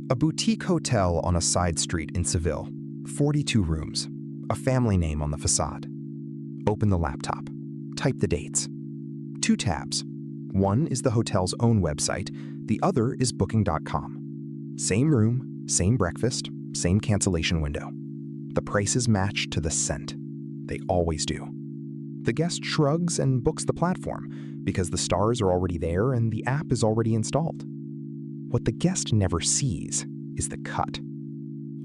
A boutique hotel on a side street in Seville, 42 rooms, a family name on the facade. Open the laptop, type the dates. 2 tabs. One is the hotel's own website, the other is booking.com. Same room, same breakfast, same cancellation window. The prices match to the cent. They always do. The guest shrugs and books the platform because the stars are already there and the app is already installed. What the guest never sees is the cut.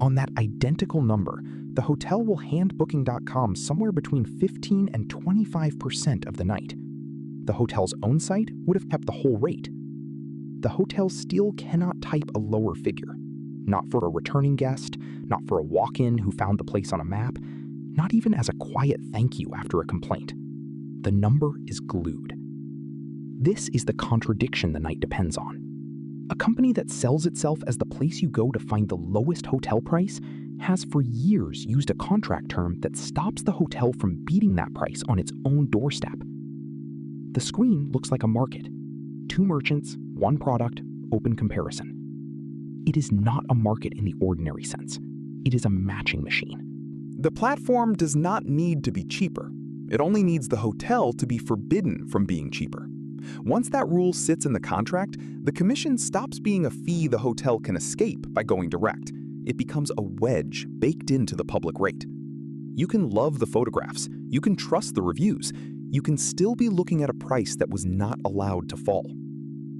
On that identical number, the hotel will hand booking.com somewhere between 15 and 25% of the night. The hotel's own site would have kept the whole rate. The hotel still cannot type a lower figure. Not for a returning guest, not for a walk-in who found the place on a map, not even as a quiet thank you after a complaint. The number is glued. This is the contradiction the night depends on. A company that sells itself as the place you go to find the lowest hotel price has for years used a contract term that stops the hotel from beating that price on its own doorstep. The screen looks like a market. 2 merchants, 1 product, open comparison. It is not a market in the ordinary sense. It is a matching machine. The platform does not need to be cheaper. It only needs the hotel to be forbidden from being cheaper. Once that rule sits in the contract, the commission stops being a fee the hotel can escape by going direct. It becomes a wedge baked into the public rate. You can love the photographs, you can trust the reviews, you can still be looking at a price that was not allowed to fall.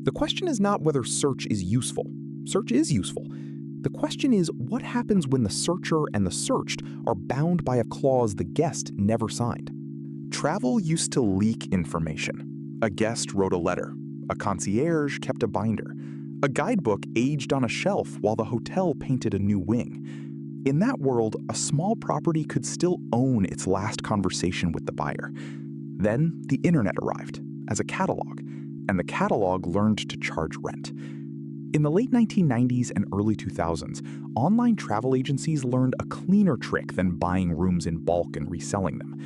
The question is not whether search is useful. Search is useful. The question is what happens when the searcher and the searched are bound by a clause the guest never signed. Travel used to leak information. A guest wrote a letter. A concierge kept a binder. A guidebook aged on a shelf while the hotel painted a new wing. In that world, a small property could still own its last conversation with the buyer. Then the internet arrived as a catalog, and the catalog learned to charge rent. In the late 1990s and early 2000s, online travel agencies learned a cleaner trick than buying rooms in bulk and reselling them.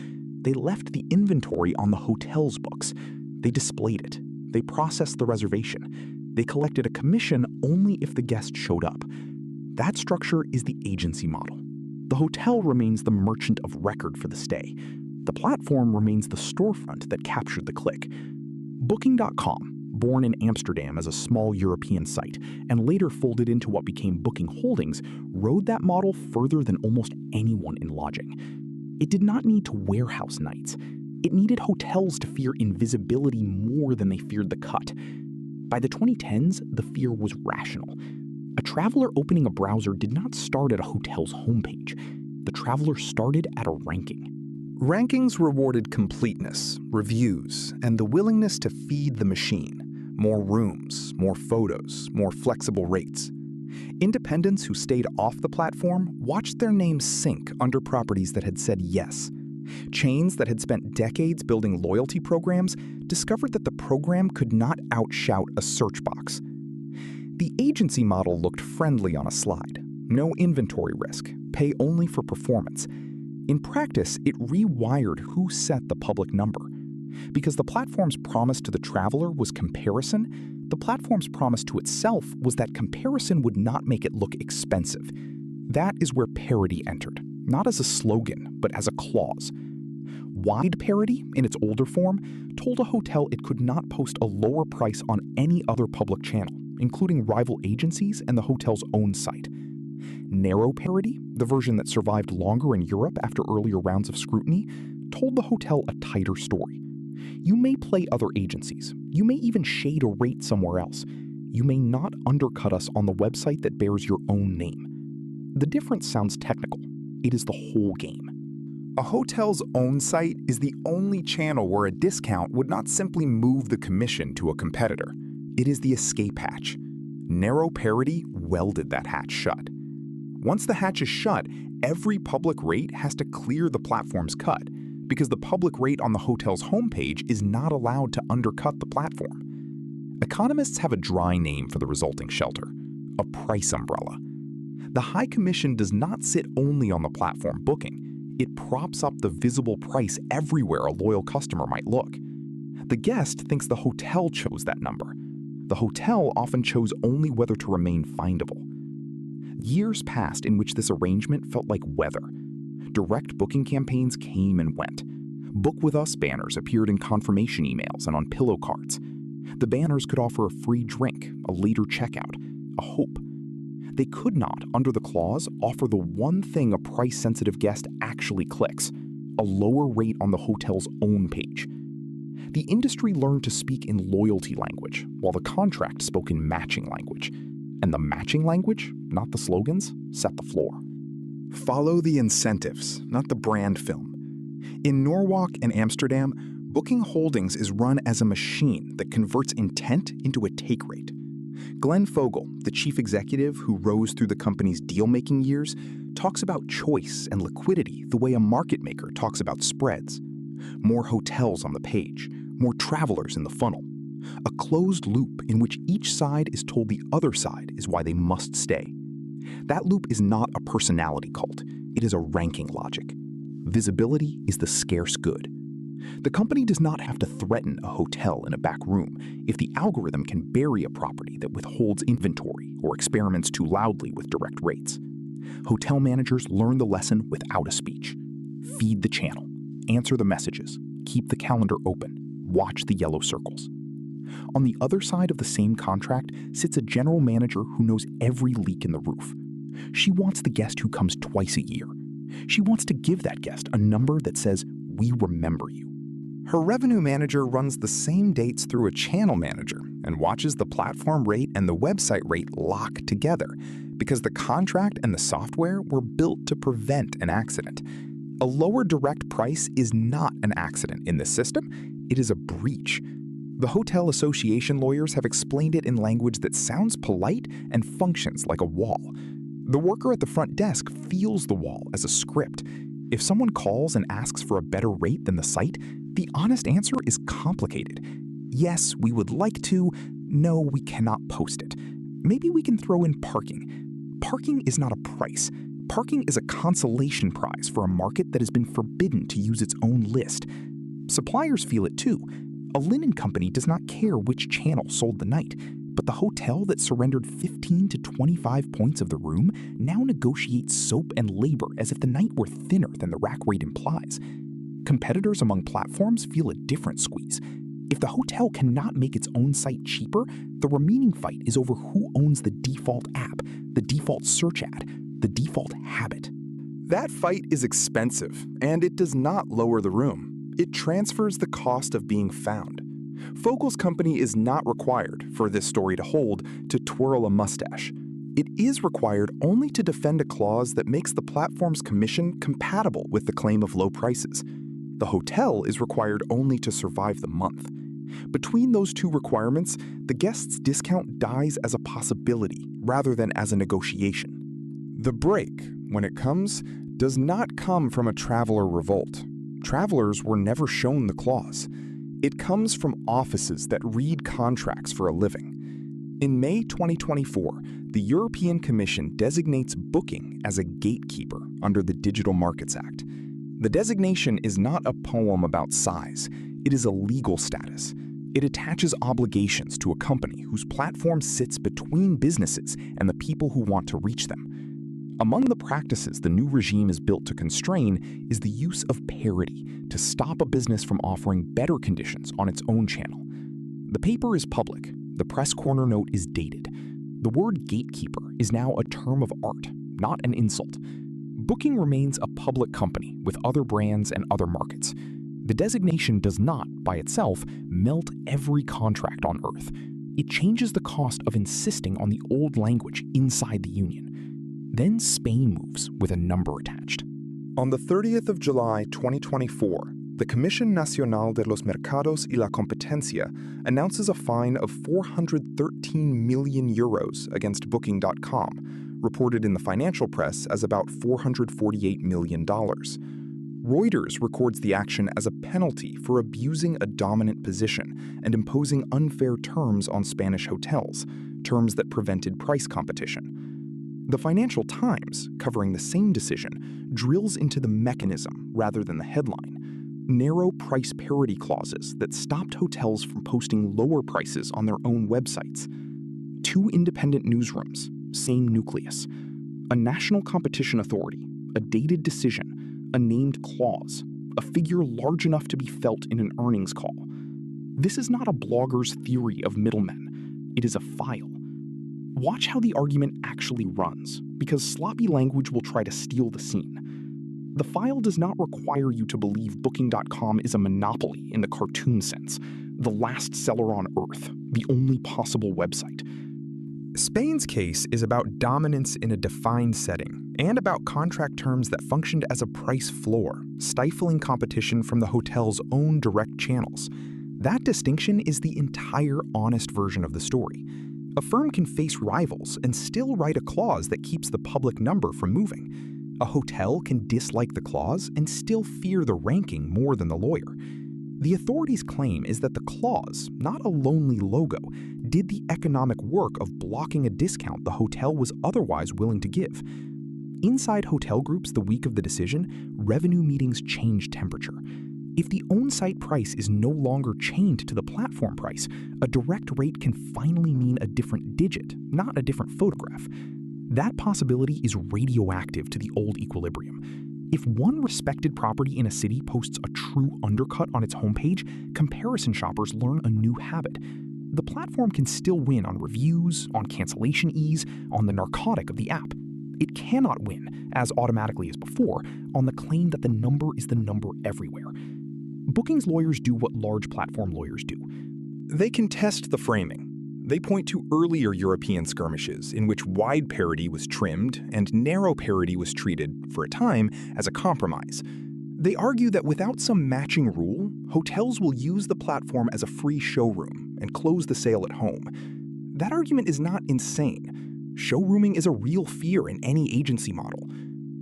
They left the inventory on the hotel's books. They displayed it. They processed the reservation. They collected a commission only if the guest showed up. That structure is the agency model. The hotel remains the merchant of record for the stay. The platform remains the storefront that captured the click. Booking.com, born in Amsterdam as a small European site and later folded into what became Booking Holdings, rode that model further than almost anyone in lodging. It did not need to warehouse nights. It needed hotels to fear invisibility more than they feared the cut. By the 2010s, the fear was rational. A traveler opening a browser did not start at a hotel's homepage. The traveler started at a ranking. Rankings rewarded completeness, reviews, and the willingness to feed the machine. More rooms, more photos, more flexible rates. Independents who stayed off the platform watched their names sink under properties that had said yes. Chains that had spent decades building loyalty programs discovered that the program could not outshout a search box. The agency model looked friendly on a slide. No inventory risk, pay only for performance. In practice, it rewired who set the public number. Because the platform's promise to the traveler was comparison, the platform's promise to itself was that comparison would not make it look expensive. That is where parity entered, not as a slogan, but as a clause. Wide Parity, in its older form, told a hotel it could not post a lower price on any other public channel, including rival agencies and the hotel's own site. Narrow Parity, the version that survived longer in Europe after earlier rounds of scrutiny, told the hotel a tighter story. You may play other agencies. You may even shade a rate somewhere else. You may not undercut us on the website that bears your own name. The difference sounds technical. It is the whole game. A hotel's own site is the only channel where a discount would not simply move the commission to a competitor. It is the escape hatch. Narrow Parity welded that hatch shut. Once the hatch is shut, every public rate has to clear the platform's cut, because the public rate on the hotel's homepage is not allowed to undercut the platform. Economists have a dry name for the resulting shelter: a price umbrella. The high commission does not sit only on the platform booking. It props up the visible price everywhere a loyal customer might look. The guest thinks the hotel chose that number. The hotel often chose only whether to remain findable. Years passed in which this arrangement felt like weather. Direct booking campaigns came and went. Book with Us banners appeared in confirmation emails and on pillow cards. The banners could offer a free drink, a later checkout, a hope. They could not, under the clause, offer the one thing a price-sensitive guest actually clicks: a lower rate on the hotel's own page. The industry learned to speak in loyalty language, while the contract spoke in matching language. And the matching language, not the slogans, set the floor. Follow the incentives, not the brand film. In Norwalk and Amsterdam, Booking Holdings is run as a machine that converts intent into a take rate. Glenn Fogel, the chief executive who rose through the company's deal-making years, talks about choice and liquidity the way a market maker talks about spreads. More hotels on the page, more travelers in the funnel. A closed loop in which each side is told the other side is why they must stay. That loop is not a personality cult. It is a ranking logic. Visibility is the scarce good. The company does not have to threaten a hotel in a back room if the algorithm can bury a property that withholds inventory or experiments too loudly with direct rates. Hotel managers learn the lesson without a speech. Feed the channel, answer the messages, keep the calendar open, watch the yellow circles. On the other side of the same contract sits a general manager who knows every leak in the roof. She wants the guest who comes twice a year. She wants to give that guest a number that says, "We remember you." Her revenue manager runs the same dates through a channel manager and watches the platform rate and the website rate lock together because the contract and the software were built to prevent an accident. A lower direct price is not an accident in this system, it is a breach. The hotel association lawyers have explained it in language that sounds polite and functions like a wall. The worker at the front desk feels the wall as a script. If someone calls and asks for a better rate than the site, the honest answer is complicated. Yes, we would like to. No, we cannot post it. Maybe we can throw in parking. Parking is not a price. Parking is a consolation prize for a market that has been forbidden to use its own list. Suppliers feel it too. A linen company does not care which channel sold the night, but the hotel that surrendered 15 to 25 points of the room now negotiates soap and labor as if the night were thinner than the rack rate implies. Competitors among platforms feel a different squeeze. If the hotel cannot make its own site cheaper, the remaining fight is over who owns the default app, the default search ad, the default habit. That fight is expensive, and it does not lower the room. It transfers the cost of being found. Fogel's company is not required, for this story to hold, to twirl a mustache. It is required only to defend a clause that makes the platform's commission compatible with the claim of low prices. The hotel is required only to survive the month. Between those two requirements, the guest's discount dies as a possibility rather than as a negotiation. The break, when it comes, does not come from a traveler revolt. Travelers were never shown the clause. It comes from offices that read contracts for a living. In May 2024, the European Commission designates Booking as a gatekeeper under the Digital Markets Act. The designation is not a poem about size, it is a legal status. It attaches obligations to a company whose platform sits between businesses and the people who want to reach them. Among the practices the new regime is built to constrain is the use of parity to stop a business from offering better conditions on its own channel. The paper is public. The press corner note is dated. The word gatekeeper is now a term of art, not an insult. Booking remains a public company with other brands and other markets. The designation does not, by itself, melt every contract on Earth. It changes the cost of insisting on the old language inside the union. Then Spain moves with a number attached. On the 30th of July 2024, the Comisión Nacional de los Mercados y la Competencia announces a fine of 413 million euros against Booking.com, reported in the financial press as about $448 million. Reuters records the action as a penalty for abusing a dominant position and imposing unfair terms on Spanish hotels, terms that prevented price competition. The Financial Times, covering the same decision, drills into the mechanism rather than the headline. Narrow price parity clauses that stopped hotels from posting lower prices on their own websites. Two independent newsrooms, same nucleus. A national competition authority, a dated decision, a named clause, a figure large enough to be felt in an earnings call. This is not a blogger's theory of middlemen. It is a file. Watch how the argument actually runs, because sloppy language will try to steal the scene. The file does not require you to believe Booking.com is a monopoly in the cartoon sense, the last seller on Earth, the only possible website. Spain's case is about dominance in a defined setting and about contract terms that functioned as a price floor, stifling competition from the hotel's own direct channels. That distinction is the entire honest version of the story. A firm can face rivals and still write a clause that keeps the public number from moving. A hotel can dislike the clause and still fear the ranking more than the lawyer. The authority's claim is that the clause, not a lonely logo, did the economic work of blocking a discount the hotel was otherwise willing to give. Inside hotel groups the week of the decision, revenue meetings change temperature. If the on-site price is no longer chained to the platform price, a direct rate can finally mean a different digit, not a different photograph. That possibility is radioactive to the old equilibrium. If one respected property in a city posts a true undercut on its homepage, comparison shoppers learn a new habit. The platform can still win on reviews, on cancellation ease, on the narcotic of the app. It cannot win, as automatically as before, on the claim that the number is the number everywhere. Booking's lawyers do what large platform lawyers do. They contest the framing. They point to earlier European skirmishes in which wide parity was trimmed and narrow parity was treated, for a time, as a compromise. They argue that without some matching rule, hotels will use the platform as a free showroom and close the sale at home. That argument is not insane. Showrooming is a real fear in any agency model.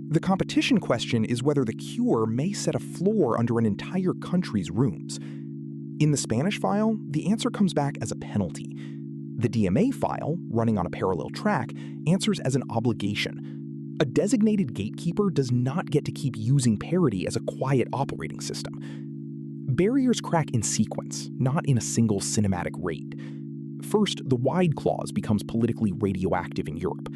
The competition question is whether the cure may set a floor under an entire country's rooms. In the Spanish file, the answer comes back as a penalty. The DMA file, running on a parallel track, answers as an obligation. A designated gatekeeper does not get to keep using parity as a quiet operating system. Barriers crack in sequence, not in a single cinematic raid. First, the wide clause becomes politically radioactive in Europe.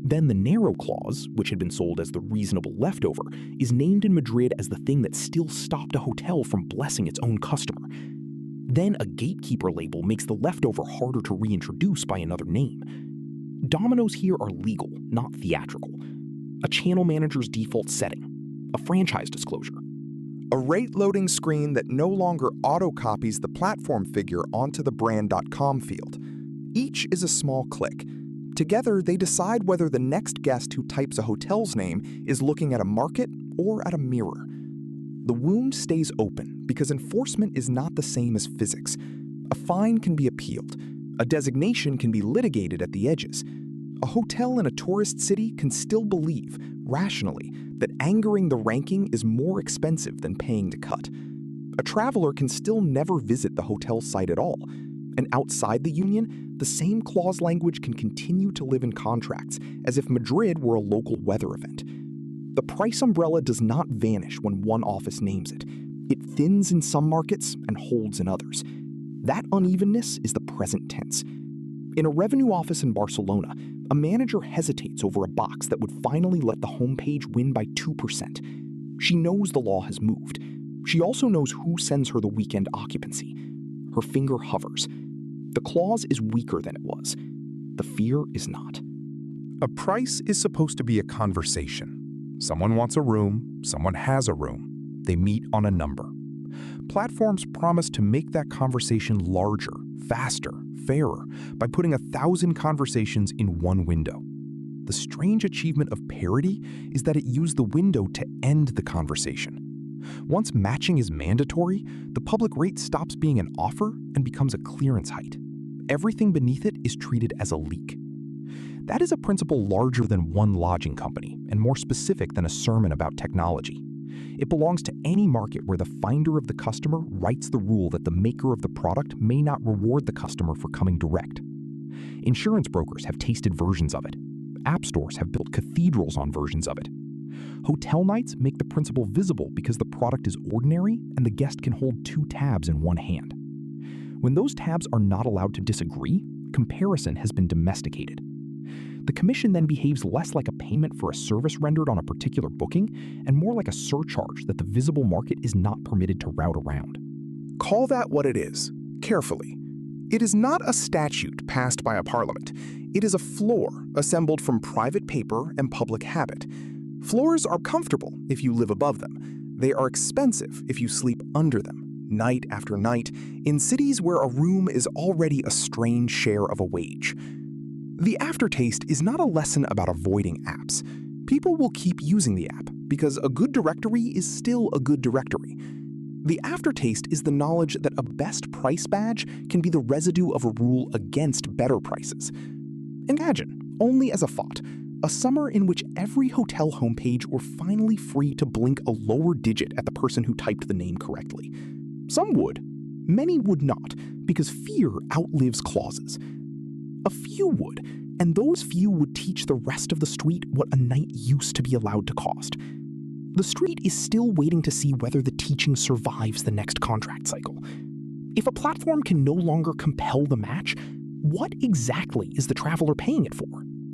Then the narrow clause, which had been sold as the reasonable leftover, is named in Madrid as the thing that still stopped a hotel from blessing its own customer. Then a gatekeeper label makes the leftover harder to reintroduce by another name. Dominoes here are legal, not theatrical. A channel manager's default setting. A franchise disclosure. A rate loading screen that no longer auto-copies the platform figure onto the brand.com field. Each is a small click. Together, they decide whether the next guest who types a hotel's name is looking at a market or at a mirror. The wound stays open because enforcement is not the same as physics. A fine can be appealed. A designation can be litigated at the edges. A hotel in a tourist city can still believe, rationally, that angering the ranking is more expensive than paying to cut. A traveler can still never visit the hotel site at all. And outside the union, the same clause language can continue to live in contracts as if Madrid were a local weather event. The price umbrella does not vanish when one office names it. It thins in some markets and holds in others. That unevenness is the present tense. In a revenue office in Barcelona, a manager hesitates over a box that would finally let the homepage win by 2%. She knows the law has moved. She also knows who sends her the weekend occupancy. Her finger hovers. The clause is weaker than it was. The fear is not. A price is supposed to be a conversation. Someone wants a room, someone has a room. They meet on a number. Platforms promise to make that conversation larger, faster, fairer by putting 1,000 conversations in one window. The strange achievement of parity is that it used the window to end the conversation. Once matching is mandatory, the public rate stops being an offer and becomes a clearance height. Everything beneath it is treated as a leak. That is a principle larger than one lodging company and more specific than a sermon about technology. It belongs to any market where the finder of the customer writes the rule that the maker of the product may not reward the customer for coming direct. Insurance brokers have tasted versions of it. App stores have built cathedrals on versions of it. Hotel nights make the principle visible because the product is ordinary and the guest can hold 2 tabs in one hand. When those tabs are not allowed to disagree, comparison has been domesticated. the commission then behaves less like a payment for a service rendered on a particular booking and more like a surcharge that the visible market is not permitted to route around. Call that what it is, carefully. It is not a statute passed by a parliament. It is a floor assembled from private paper and public habit. Floors are comfortable if you live above them. They are expensive if you sleep under them, night after night, in cities where a room is already a strange share of a wage. The aftertaste is not a lesson about avoiding apps. People will keep using the app because a good directory is still a good directory. The aftertaste is the knowledge that a best price badge can be the residue of a rule against better prices. Imagine, only as a thought, a summer in which every hotel homepage were finally free to blink a lower digit at the person who typed the name correctly. Some would. Many would not, because fear outlives clauses. A few would, and those few would teach the rest of the street what a night used to be allowed to cost. The street is still waiting to see whether the teaching survives the next contract cycle. If a platform can no longer compel the match, what exactly is the traveler paying it for?